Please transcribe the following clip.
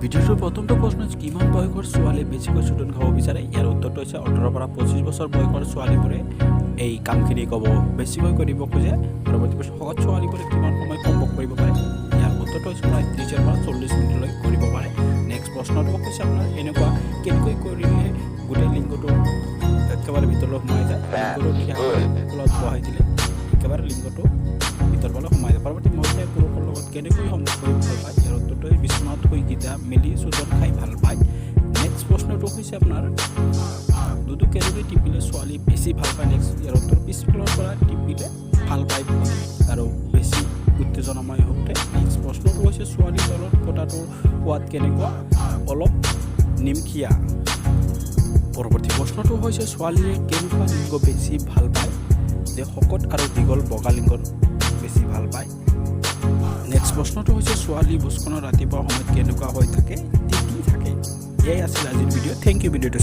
ভিডিঅ'টোৰ প্ৰথমটো প্ৰশ্ন হৈছে কিমান বয়সৰ ছোৱালীয়ে বেছিকৈ চুডন খাব বিচাৰে ইয়াৰ উত্তৰটো হৈছে 18 পৰা 25 বছৰ বয়সৰ ছোৱালীবোৰে এই কামখিনি ক'ব বেছিকৈ কৰিব খোজে পৰৱৰ্তী প্ৰশ্ন সহজ ছোৱালীবোৰে কিমান সময় সম্ভৱ কৰিব পাৰে ইয়াৰ উত্তৰটো হৈছে প্ৰায় 30 পৰা 40 মিনিটলৈ কৰিব পাৰে নেক্সট প্ৰশ্নটো হৈছে আপোনাৰ এনেকুৱা কেনেকৈ কৰিলে গোটেই লিংগটো একেবাৰে ভিতৰলৈ সোমাই যায় লিংগটো বহাই দিলে একেবাৰে লিংগটো ভিতৰলৈ সোমাই যায় পৰৱৰ্তী মহিলাই পুৰুষৰ লগত কেনেকৈ সম্ভৱ কৰি ভাল পায় ইয়াৰ উত্তৰটো বিচনাত শুই গীতা মিলি চুডন খাই ভাল পায় নেক্সট প্ৰশ্নটো হৈছে আপোনাৰ দুদু কেনেকৈ টিপিলে ছোৱালী বেছি ভাল পায় নেক্সট ইয়াৰ উত্তৰ পিছফালৰ পৰা টিপিলে ভাল পায় আৰু বেছি উত্তেজনাময় হওঁতে নেক্সট প্ৰশ্নটো হৈছে ছোৱালীৰ তলত পতাটোৰ সোৱাদ কেনেকুৱা অলপ নিমখীয়া পৰৱৰ্তী প্ৰশ্নটো হৈছে ছোৱালীয়ে কেনেকুৱা লিংগ বেছি ভাল পায় যে শকত আৰু দীঘল বগা লিংগৰ বেছি ভাল পায় নেক্সট প্ৰশ্নটো হৈছে ছোৱালী ভোজখনৰ ৰাতিপুৱা সময়ত কেনেকুৱা হৈ থাকে তিতি থাকে এয়াই আছিল আজিৰ ভিডিঅ' থেংক ইউ ভিডিঅ'টো